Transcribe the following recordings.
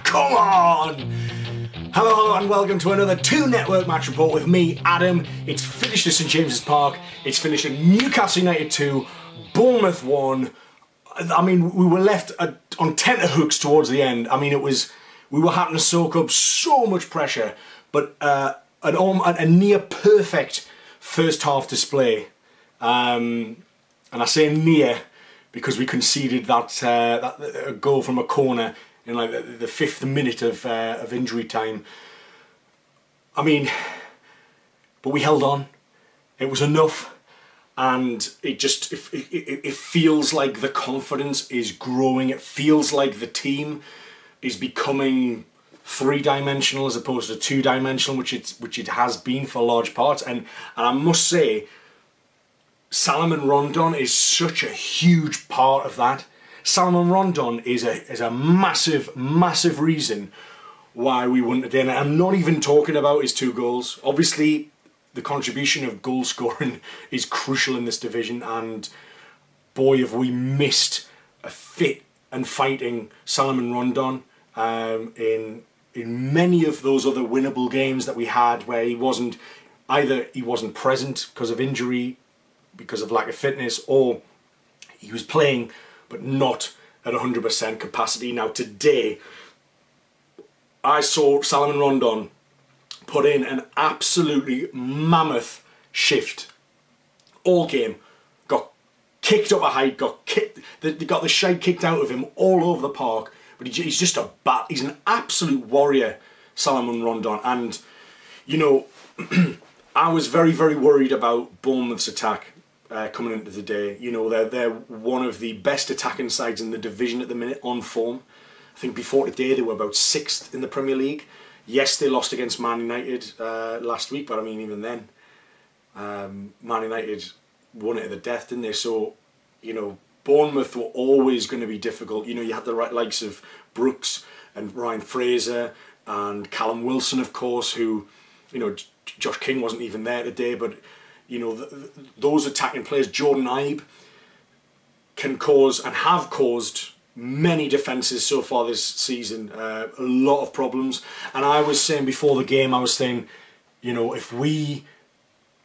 Come on! Hello and welcome to another 2 Network Match Report with me, Adam. It's finished at St James's Park. It's finished at Newcastle United 2, Bournemouth 1. I mean, we were left on tenterhooks towards the end. I mean, we were having to soak up so much pressure, but a near perfect first half display. And I say near because we conceded that goal from a corner in like the 5th minute of injury time. I mean, but we held on. It was enough, and it feels like the confidence is growing. It feels like the team is becoming 3-dimensional as opposed to 2-dimensional, which it has been for large parts. And I must say, Salomon Rondon is such a huge part of that. Salomon Rondon is a massive, massive reason why we won today. And I'm not even talking about his 2 goals. Obviously, the contribution of goal scoring is crucial in this division, and boy, have we missed a fit and fighting Salomon Rondon in many of those other winnable games that we had, where he wasn't present because of injury, because of lack of fitness, or he was playing but not at 100% capacity. Now today, I saw Salomon Rondon put in an absolutely mammoth shift all game. Got kicked up a height, they got the shite kicked out of him all over the park. But he's just he's an absolute warrior, Salomon Rondon. And you know, I was very, very worried about Bournemouth's attack coming into the day. You know, they're one of the best attacking sides in the division at the minute, on form. I think before today they were about 6th in the Premier League. Yes, they lost against Man United last week, but I mean, even then, Man United won it at the death, didn't they? So, you know, Bournemouth were always going to be difficult. You know, you had the likes of Brooks and Ryan Fraser and Callum Wilson, of course, who, you know, Josh King wasn't even there today, but you know, those attacking players, Jordan Ibe, can cause and have caused many defences so far this season, a lot of problems. And I was saying before the game, I was saying, you know, if we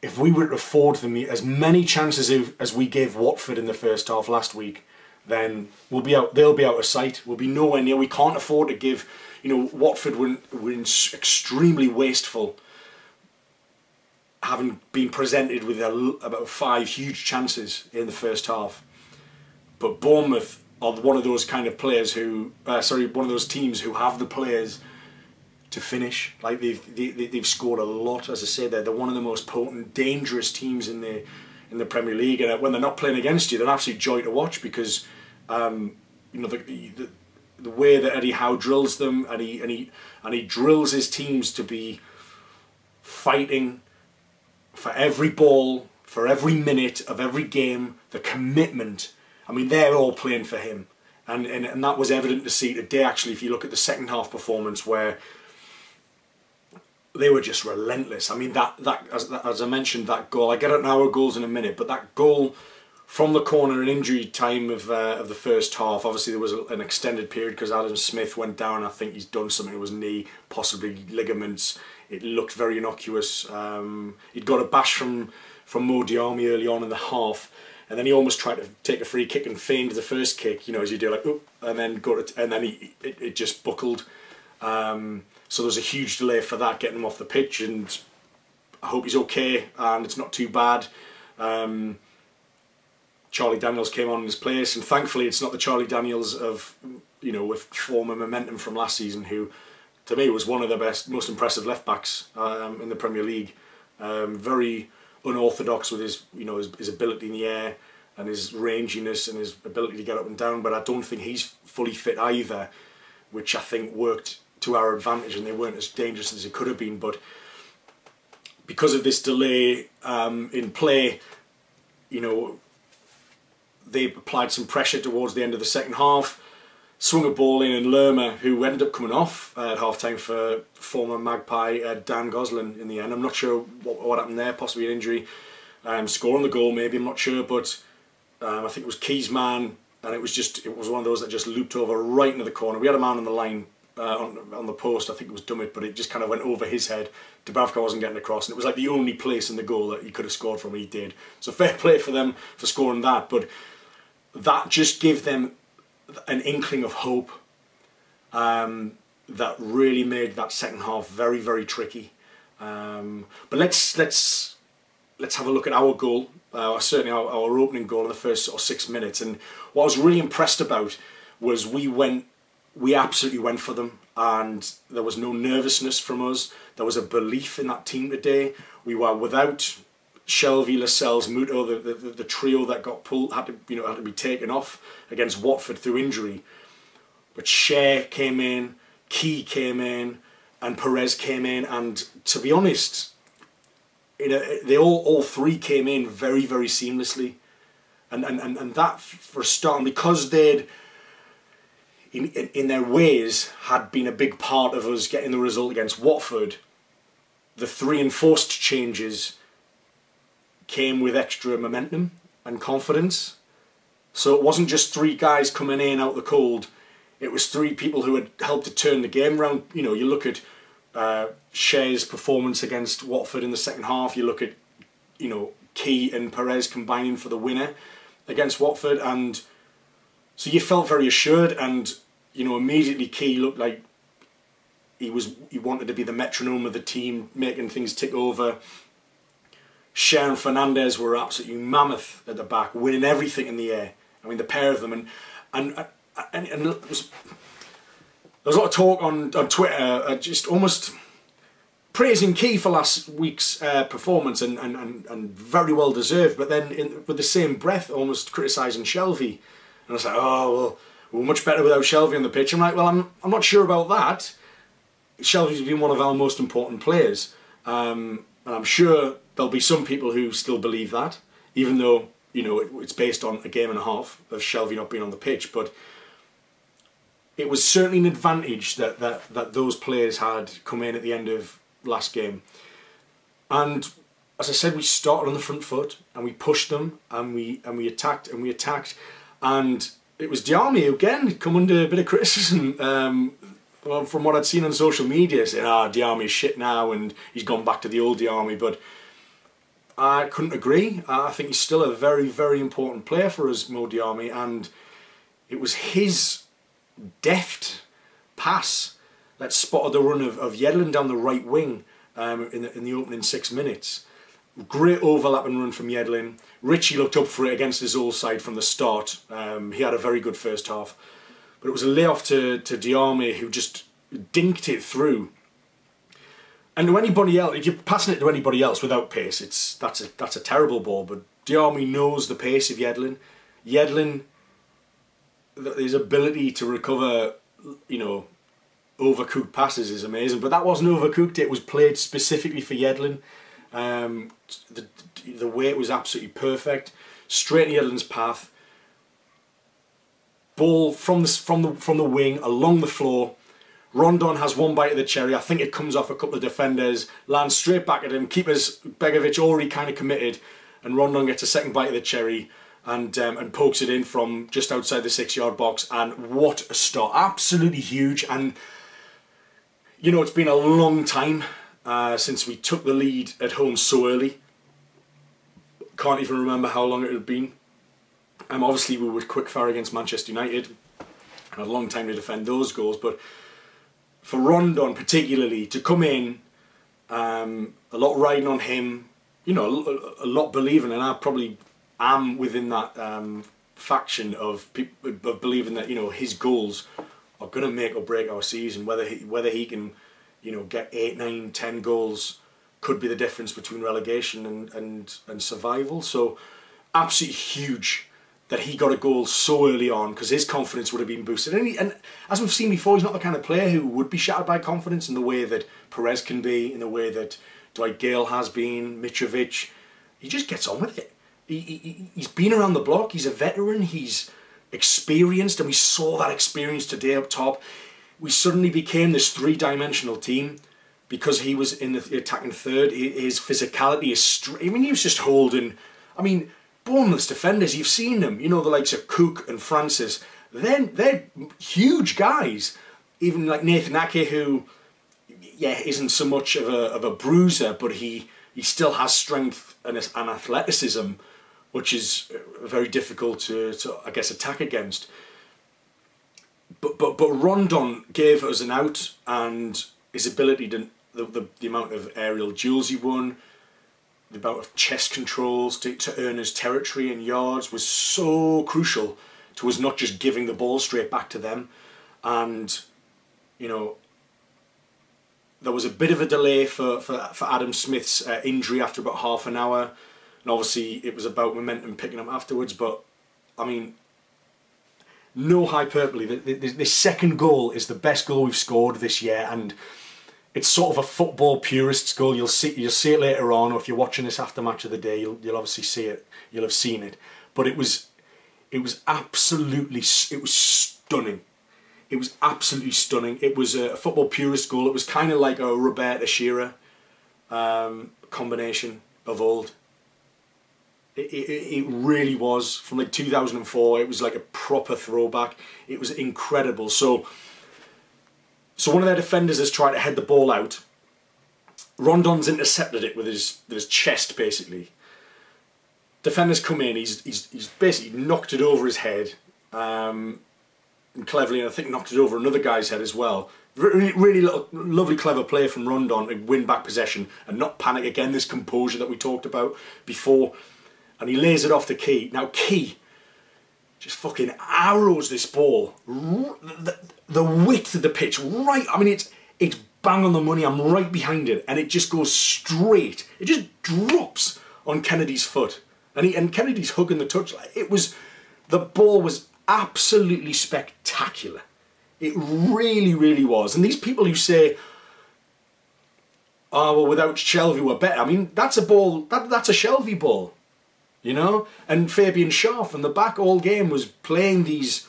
were to afford them as many chances as we gave Watford in the first half last week, then they'll be out of sight. We'll be nowhere near. We can't afford to give, you know, Watford were extremely wasteful, having been presented with about 5 huge chances in the first half. But Bournemouth are one of those kind of players who, one of those teams who have the players to finish. Like they've scored a lot. As I say, they're one of the most potent, dangerous teams in the Premier League. And when they're not playing against you, they're an absolute joy to watch, because you know, the way that Eddie Howe drills them, and he drills his teams to be fighting for every ball, for every minute of every game, the commitment. I mean, they're all playing for him. And that was evident to see today, actually, if you look at the second half performance, where they were just relentless. I mean, as I mentioned, that goal, I get at our goals in a minute, but that goal from the corner in injury time of the first half, obviously there was an extended period because Adam Smith went down. I think he's done something with his knee, possibly ligaments. It looked very innocuous. He'd got a bash from Mo Diarmi early on in the half, and then he almost tried to take a free kick and feigned the first kick, you know, as you do, like, oh, and then it just buckled. So there was a huge delay for that, getting him off the pitch, and I hope he's okay and it's not too bad. Charlie Daniels came on in his place, and thankfully it's not the Charlie Daniels of, you know, with form and momentum from last season, who to me was one of the best, most impressive left backs in the Premier League. Very unorthodox with his, you know, his ability in the air and his ranginess and his ability to get up and down, but I don't think he's fully fit either, which I think worked to our advantage, and they weren't as dangerous as it could have been. But because of this delay in play, you know, they applied some pressure towards the end of the second half, swung a ball in, and Lerma, who ended up coming off at half-time for former Magpie Dan Gosling in the end. I'm not sure what happened there, possibly an injury. Scoring the goal maybe, I'm not sure, but I think it was Key's man, and it was one of those that just looped over right into the corner. We had a man on the line on the post. I think it was Dummett, but it just kind of went over his head. Dubravka wasn't getting across, and it was like the only place in the goal that he could have scored from, he did. So fair play for them for scoring that, but that just gave them an inkling of hope that really made that second half very, very tricky. But let's have a look at our goal, certainly our opening goal in the first sort of 6 minutes. And what I was really impressed about was we absolutely went for them, and there was no nervousness from us. There was a belief in that team today. We were without Shelvey, Lascelles, Muto, the trio that got pulled, had to be taken off against Watford through injury. But Shea came in, Key came in, and Perez came in, and to be honest, they all three came in very, very seamlessly, and that for a start, and because they'd in their ways had been a big part of us getting the result against Watford, the three enforced changes came with extra momentum and confidence. So it wasn't just three guys coming in out the cold, it was three people who had helped to turn the game around. You know, you look at Shea's performance against Watford in the second half, you look at, you know, Key and Perez combining for the winner against Watford, and so you felt very assured, and you know, immediately Key looked like he wanted to be the metronome of the team, making things tick over. Shea and Fernandez were absolutely mammoth at the back, winning everything in the air. I mean, the pair of them, and there was a lot of talk on Twitter, just almost praising Key for last week's performance, and very well deserved, but then with the same breath almost criticising Shelvey. And I was like, oh, well, we're much better without Shelvey on the pitch. I'm like, well, I'm not sure about that. Shelvey's been one of our most important players. And I'm sure there'll be some people who still believe that, even though, you know, it's based on a game and a half of Shelvey not being on the pitch. But it was certainly an advantage that those players had come in at the end of last game. And as I said, we started on the front foot, and we pushed them, and we attacked, and it was Diarmi who again come under a bit of criticism from what I'd seen on social media, saying, Diarmi's shit now and he's gone back to the old Diarmi. But I couldn't agree. I think he's still a very, very important player for us, Mo Diarmi, and it was his deft pass that spotted the run of Yedlin down the right wing in the opening 6 minutes. Great overlapping run from Yedlin. Richie looked up for it against his old side from the start. He had a very good first half. But it was a layoff to Diarmi, who just dinked it through. And to anybody else, if you're passing it to anybody else without pace, that's a terrible ball. But Diarmi knows the pace of Yedlin. Yedlin, his ability to recover, you know, overcooked passes is amazing. But that wasn't overcooked. It was played specifically for Yedlin. The weight was absolutely perfect, straight in Yedlin's path. Ball from the wing along the floor. Rondon has one bite of the cherry. I think it comes off a couple of defenders, lands straight back at him. Keeper's Begovic already kind of committed, and Rondon gets a second bite of the cherry and pokes it in from just outside the 6-yard box. And what a start! Absolutely huge. And you know, it's been a long time since we took the lead at home so early. Can't even remember how long it had been. Obviously we were quick-fire against Manchester United, and had a long time to defend those goals. But for Rondon particularly to come in, a lot riding on him, you know, a lot believing, and I probably am within that faction of people of believing that, you know, his goals are going to make or break our season. Whether he can, you know, get 8, 9, 10 goals could be the difference between relegation and survival. So absolutely huge that he got a goal so early on, because his confidence would have been boosted. And as we've seen before, he's not the kind of player who would be shattered by confidence in the way that Perez can be, in the way that Dwight Gale has been, Mitrovic. He just gets on with it. He's been around the block, he's a veteran, he's experienced, and we saw that experience today up top. We suddenly became this three-dimensional team because he was in the attacking third. His physicality is I mean, he was just holding... I mean, Bournemouth's defenders, you've seen them, you know, the likes of Cook and Francis. They're huge guys, even like Nathan Ake, who, yeah, isn't so much of a bruiser, but he still has strength and athleticism, which is very difficult to I guess attack against. But Rondon gave us an out, and his ability to the amount of aerial duels he won, the amount of chest controls to earn his territory and yards was so crucial to us not just giving the ball straight back to them. And you know, there was a bit of a delay for Adam Smith's injury after about half an hour, and obviously it was about momentum picking up afterwards. But I mean, no hyperbole. This second goal is the best goal we've scored this year, and it's sort of a football purist's goal. You'll see it later on, or if you're watching this after match of the day, you'll obviously see it. You'll have seen it. But it was absolutely, it was stunning. It was absolutely stunning. It was a football purist goal. It was kind of like a Roberta Shearer combination of old. It really was. From like 2004, it was like a proper throwback. It was incredible. So one of their defenders has tried to head the ball out. Rondon's intercepted it with his chest, basically. Defenders come in. He's basically knocked it over his head, and cleverly, and I think knocked it over another guy's head as well. Really lovely, clever play from Rondon to win back possession and not panic again. This composure that we talked about before. And he lays it off to Key. Now Key just fucking arrows this ball. The width of the pitch, right, I mean it's bang on the money, I'm right behind it, and it just goes straight. It just drops on Kennedy's foot. And Kennedy's hugging the touch. The ball was absolutely spectacular. It really, really was. And these people who say, oh, well, without Shelvey we're better. I mean, that's a ball, that's a Shelvey ball. You know, and Fabian Schär from the back all game was playing these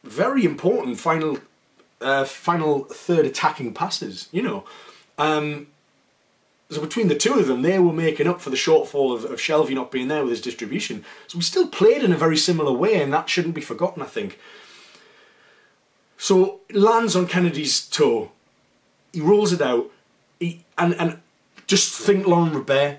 very important final third attacking passes. You know, so between the two of them, they were making up for the shortfall of Shelvey not being there with his distribution. So we still played in a very similar way, and that shouldn't be forgotten, I think. So it lands on Kennedy's toe. He rolls it out. And just think Laurent Robert.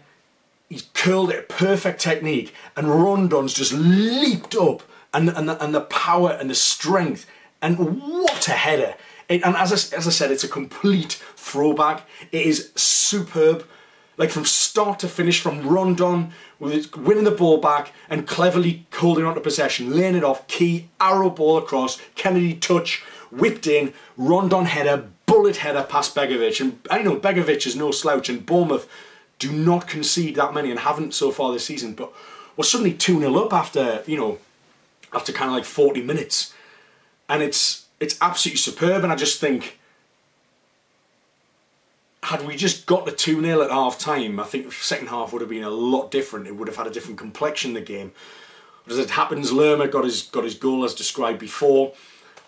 He's curled it, perfect technique, and Rondon's just leaped up, and the power and the strength, and what a header! And as I said, it's a complete throwback. It is superb, like from start to finish, from Rondon with winning the ball back and cleverly holding on to possession, laying it off, Key, arrow ball across, Kennedy touch, whipped in, Rondon header, bullet header past Begovic, and I know Begovic is no slouch, and Bournemouth do not concede that many and haven't so far this season, but we're suddenly 2-0 up after, you know, after kind of like 40 minutes. And it's absolutely superb, and I just think, had we just got the 2-0 at half time, I think the second half would have been a lot different. It would have had a different complexion, the game. But as it happens, Lerma got his goal as described before,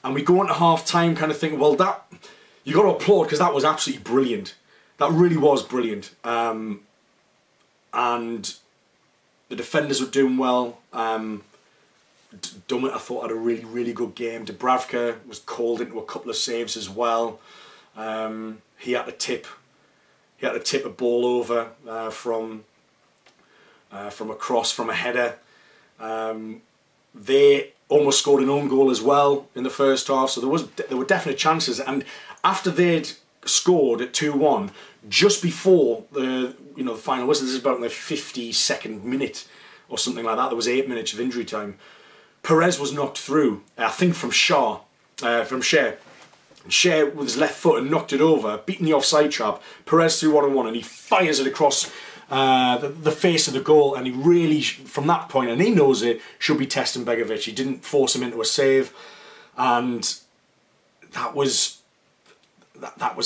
and we go into half time kind of thinking, well, that, you got to applaud, because that was absolutely brilliant. That really was brilliant, and the defenders were doing well. Dummett, I thought, had a really, really good game. Dubravka was called into a couple of saves as well. He had to tip a ball over from a cross, from a header. They almost scored an own goal as well in the first half, so there were definite chances. And after they'd scored at 2-1, just before the final whistle, this is about in the 52nd minute or something like that. There was 8 minutes of injury time. Perez was knocked through, I think from Schär. Schär with his left foot and knocked it over, beating the offside trap. Perez through 1-on-1, and he fires it across the face of the goal, and he really, from that point, and he knows it, should be testing Begovic. He didn't force him into a save, and that was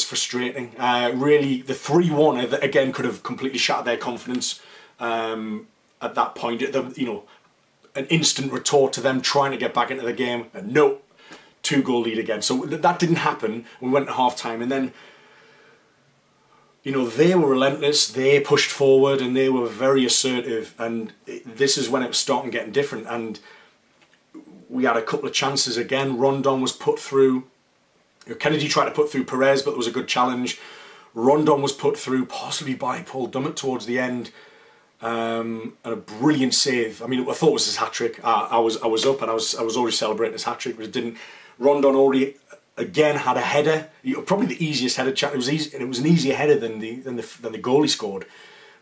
frustrating. Really, the 3-1 again could have completely shattered their confidence at that point. An instant retort to them trying to get back into the game. And no, 2-goal lead again. So that didn't happen. We went to half time, and then they were relentless. They pushed forward, and they were very assertive. And this is when it was starting getting different. And we had a couple of chances again. Rondon was put through. Kennedy tried to put through Perez, but there was a good challenge. Rondon was put through, possibly by Paul Dummett towards the end. And a brilliant save. I mean, I thought it was his hat-trick. I was up and I was already celebrating his hat-trick, but it didn't. Rondon already again had a header, probably the easiest header. It was easy, and it was an easier header than the goal he scored.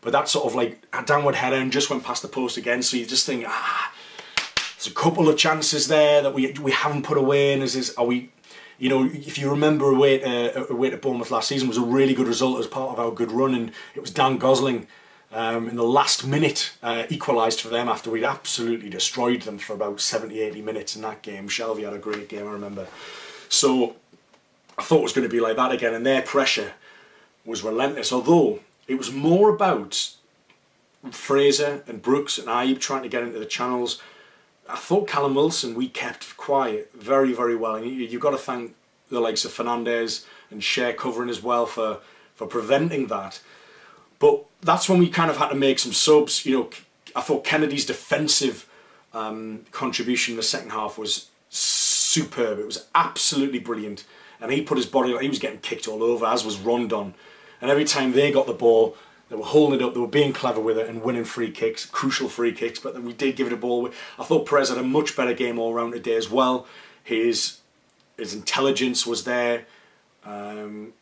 But that sort of like a downward header and just went past the post again. So you just think, there's a couple of chances there that we haven't put away. And are we? You know, if you remember away to Bournemouth last season was a really good result as part of our good run, and it was Dan Gosling in the last minute equalised for them after we'd absolutely destroyed them for about 70-80 minutes in that game. Shelby had a great game, I remember. So I thought it was going to be like that again, and their pressure was relentless, although it was more about Fraser and Brooks and Ibe trying to get into the channels. I thought Callum Wilson, we kept quiet very, very well, and you've got to thank the likes of Fernandez and Cher covering as well for preventing that. But that's when we kind of had to make some subs. You know, I thought Kennedy's defensive contribution in the second half was superb. It was absolutely brilliant, and he put his body. He was getting kicked all over, as was Rondon. And every time they got the ball, they were holding it up, they were being clever with it and winning free kicks, crucial free kicks, but then we did give it a ball. I thought Perez had a much better game all round today as well. His intelligence was there, you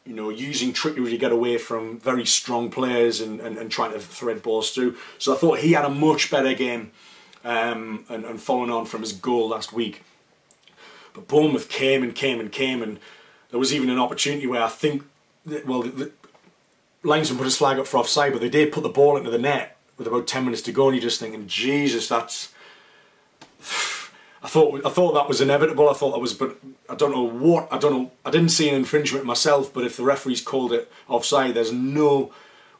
know, using trickery to get away from very strong players and trying to thread balls through. So I thought he had a much better game and following on from his goal last week. But Bournemouth came and came and came, and there was even an opportunity where I think, well, the linesman put his flag up for offside, but they did put the ball into the net with about 10 minutes to go, and you're just thinking, Jesus, that's... I thought that was inevitable. I thought that was, but I don't know. I didn't see an infringement myself, but if the referees called it offside, there's no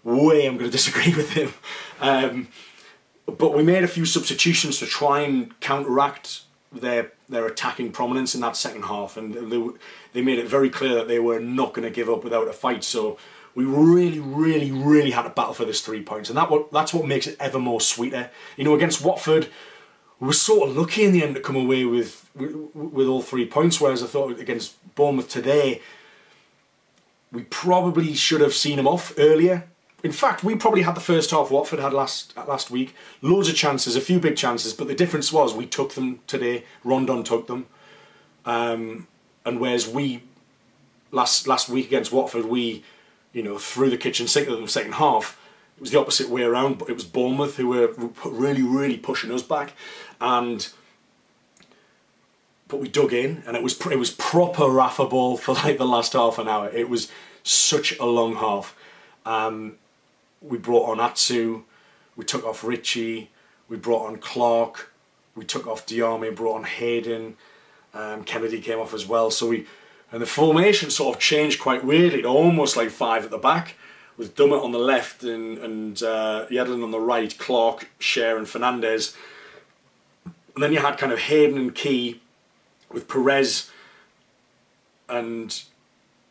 way I'm going to disagree with him. But we made a few substitutions to try and counteract their attacking prominence in that second half, and they made it very clear that they were not going to give up without a fight. So we really, really, really had to battle for this 3 points, and that's what makes it ever more sweeter. You know, against Watford, we were sort of lucky in the end to come away with all 3 points, whereas I thought against Bournemouth today, we probably should have seen them off earlier. In fact, we probably had the first half Watford had last week. Loads of chances, a few big chances, but the difference was we took them today. Rondon took them. And whereas we, last week against Watford, we, you know, threw the kitchen sink at them the second half. It was the opposite way around, but it was Bournemouth who were really, really pushing us back. But we dug in, and it was proper Rafa ball for like the last half an hour. It was such a long half. We brought on Atsu, we took off Ritchie, we brought on Clark, we took off Diarmi, brought on Hayden, Kennedy came off as well. And the formation sort of changed quite weirdly, almost like 5 at the back, with Dummett on the left and Yedlin on the right, Clark, Cher and Fernandez. And then you had kind of Hayden and Key with Perez and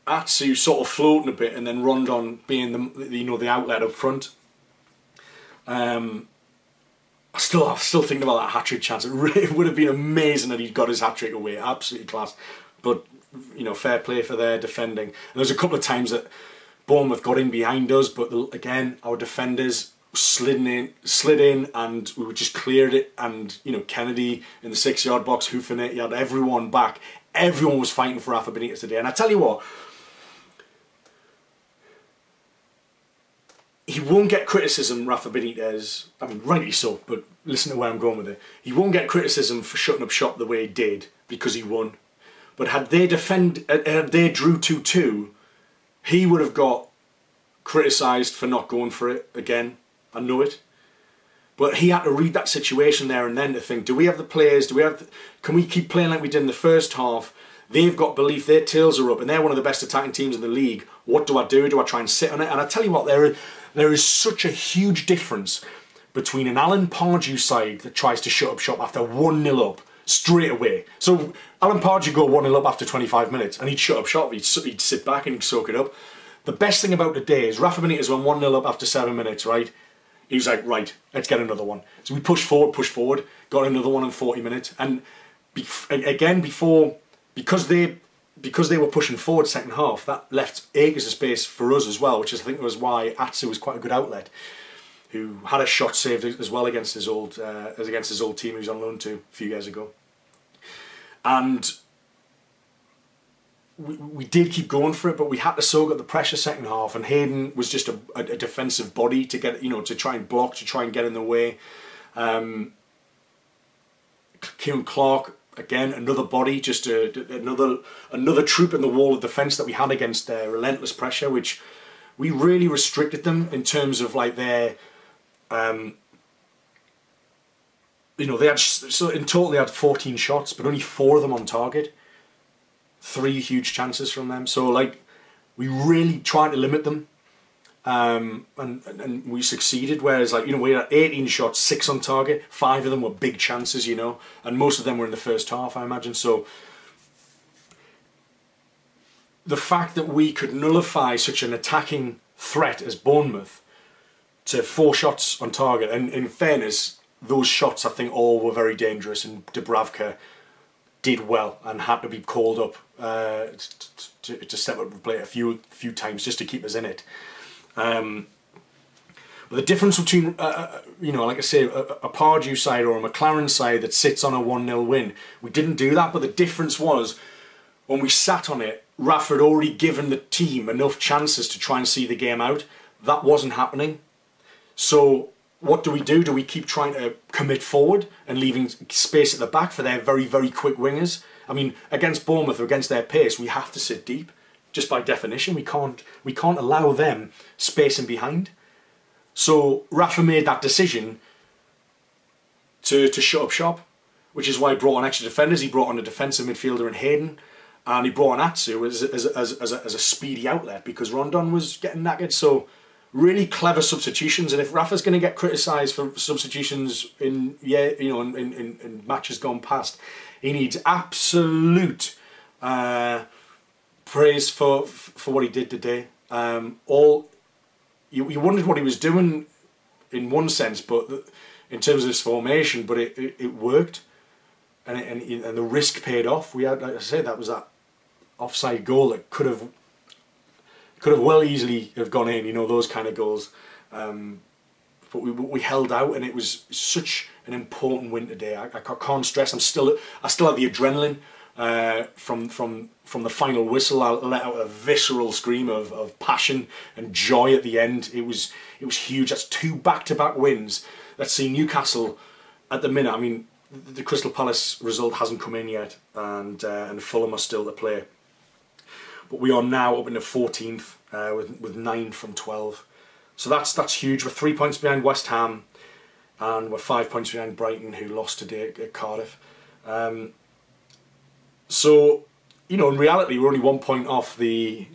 Atsu sort of floating a bit, and then Rondon being the outlet up front. I'm still thinking about that hat-trick chance. It would have been amazing that he'd got his hat-trick away. Absolutely class. But, you know, fair play for their defending. And there's a couple of times that Bournemouth got in behind us, but again, our defenders slid in, and we just cleared it. And, you know, Kennedy in the 6-yard box, hoofing it. You had everyone back. Everyone was fighting for Rafa Benitez today. And I tell you what, he won't get criticism, Rafa Benitez. I mean, rightly so, but listen to where I'm going with it. He won't get criticism for shutting up shop the way he did, because he won. But had they drew 2-2, he would have got criticised for not going for it again. I know it. But he had to read that situation there and then to think, do we have the players? Can we keep playing like we did in the first half? They've got belief, their tails are up, and they're one of the best attacking teams in the league. What do I do? Do I try and sit on it? And I tell you what, there is such a huge difference between an Alan Pardew side that tries to shut up shop after 1-0 up straight away. So Alan Pardew go 1-0 up after 25 minutes and he'd shut up shop, he'd sit back and soak it up. The best thing about today is Rafa Benitez went 1-0 up after 7 minutes, right? He was like, right, let's get another one. So we pushed forward, got another one in 40 minutes. And because they because they were pushing forward second half, that left acres of space for us as well, which is, I think, was why Atsu was quite a good outlet, who had a shot saved as well against his old team he was on loan to a few years ago. And we did keep going for it, but we had to soak up the pressure second half, and Hayden was just a defensive body to get, to try and block, to try and get in the way. Kieran Clark, again, another body, just another troop in the wall of defence that we had against their relentless pressure, which we really restricted them in terms of like their, they had, so in total they had 14 shots, but only 4 of them on target. 3 huge chances from them. So like, we really tried to limit them, and we succeeded. Whereas like, we had 18 shots, 6 on target, 5 of them were big chances, and most of them were in the first half, I imagine. So the fact that we could nullify such an attacking threat as Bournemouth to 4 shots on target, and in fairness, those shots I think all were very dangerous, and Dubravka did well and had to be called up to step up and play a few times just to keep us in it. But the difference between, like I say, a Pardew side or a McLaren side that sits on a 1-0 win, we didn't do that. But the difference was, when we sat on it, Rafa had already given the team enough chances to try and see the game out. That wasn't happening. So what do? Do we keep trying to commit forward and leaving space at the back for their very, very quick wingers? I mean, against Bournemouth or against their pace, we have to sit deep. Just by definition, we can't allow them space in behind. So Rafa made that decision to shut up shop, which is why he brought on extra defenders. He brought on a defensive midfielder in Hayden, and he brought on Atsu as a speedy outlet because Rondon was getting knackered. So really clever substitutions, and if Rafa's going to get criticised for substitutions in matches gone past, he needs absolute praise for what he did today. You wondered what he was doing in one sense, but in terms of his formation, but it worked, and the risk paid off. We had, like I said, that was that offside goal that could have well easily have gone in, those kind of goals. But we held out, and it was such an important win today. I can't stress. I still have the adrenaline from the final whistle. I let out a visceral scream of passion and joy at the end. It was huge. That's 2 back-to-back wins. Let's see, Newcastle at the minute. I mean, the Crystal Palace result hasn't come in yet, and Fulham are still to play. But we are now up into 14th with 9 from 12. So that's huge. We're 3 points behind West Ham, and we're 5 points behind Brighton, who lost today at Cardiff. So, in reality, we're only 1 point off the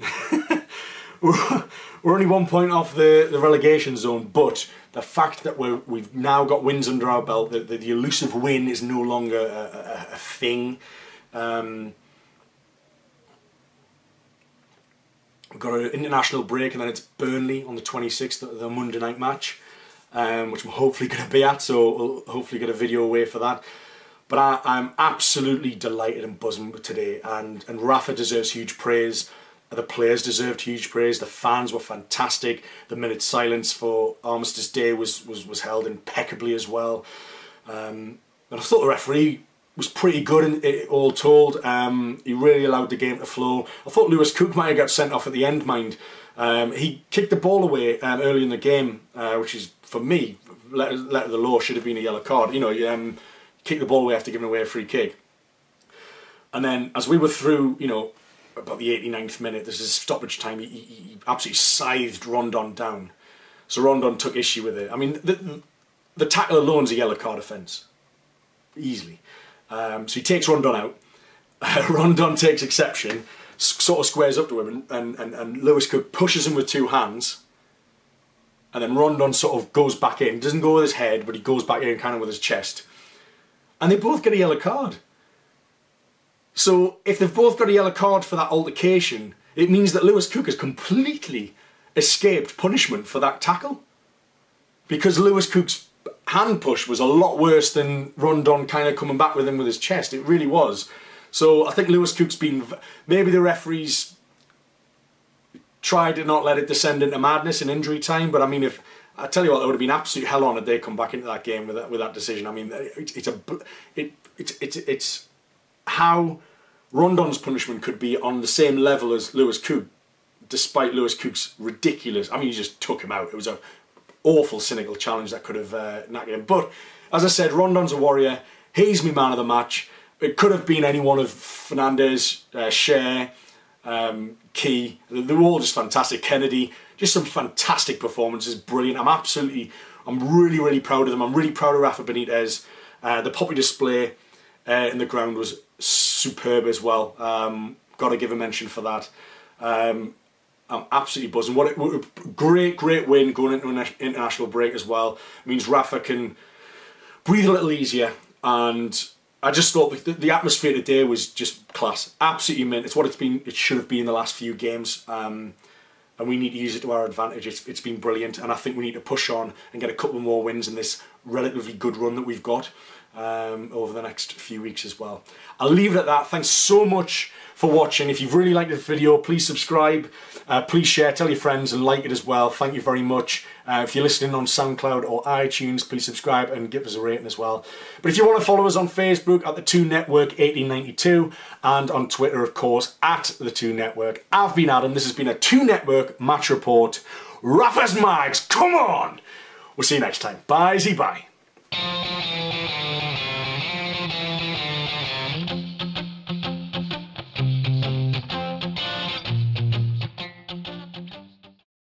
we're only 1 point off the relegation zone. But the fact that we've now got wins under our belt, the elusive win is no longer a thing. We've got an international break, and then it's Burnley on the 26th, the Monday night match, which I'm hopefully going to be at, so we'll hopefully get a video away for that. But I'm absolutely delighted and buzzing today, and Rafa deserves huge praise. The players deserved huge praise. The fans were fantastic. The minute silence for Armistice Day was held impeccably as well. And I thought the referee was pretty good, all told. He really allowed the game to flow. I thought Lewis Cook might have got sent off at the end, mind. He kicked the ball away early in the game, which is, for me, letter of the law, should have been a yellow card. Kick the ball away after giving away a free kick. And then, as we were through, about the 89th minute, this is stoppage time, he absolutely scythed Rondon down. So Rondon took issue with it. I mean, the tackle alone is a yellow card offence. Easily. So he takes Rondon out. Rondon takes exception, sort of squares up to him, and Lewis Cook pushes him with 2 hands. And then Rondon sort of goes back in. Doesn't go with his head, but he goes back in kind of with his chest. And they both get a yellow card. So if they've both got a yellow card for that altercation, it means that Lewis Cook has completely escaped punishment for that tackle. Because Lewis Cook's hand push was a lot worse than Rondon kind of coming back with him with his chest. It really was. So I think Lewis Cook's been, maybe the referees tried to not let it descend into madness in injury time, but I mean, if I tell you what, it would have been absolute hell on if they come back into that game with that decision. I mean, it's how Rondon's punishment could be on the same level as Lewis Cook, despite Lewis Cook's ridiculous. I mean, he just took him out. It was an awful, cynical challenge that could have knackered him. But as I said, Rondon's a warrior. He's my man of the match. It could have been any one of Fernandez, Shea, Key. They were all just fantastic. Kennedy, just some fantastic performances. Brilliant. I'm really, really proud of them. I'm really proud of Rafa Benitez. The poppy display in the ground was superb as well. Got to give a mention for that. I'm absolutely buzzing. What a great win going into an international break as well. It means Rafa can breathe a little easier, and I just thought the atmosphere today was just class. Absolutely mint. It's what it should have been in the last few games, and we need to use it to our advantage. It's been brilliant, and I think we need to push on and get a couple more wins in this relatively good run that we've got over the next few weeks as well. I'll leave it at that. Thanks so much for watching. If you've really liked this video, please subscribe, please share, tell your friends and like it as well. Thank you very much. If you're listening on SoundCloud or iTunes, please subscribe and give us a rating as well. But if you want to follow us on Facebook at The 2 Network 1892 and on Twitter, of course, at The 2 Network. I've been Adam. This has been a 2 Network match report. Rafa's Mags, come on! We'll see you next time. Bye-zy-bye.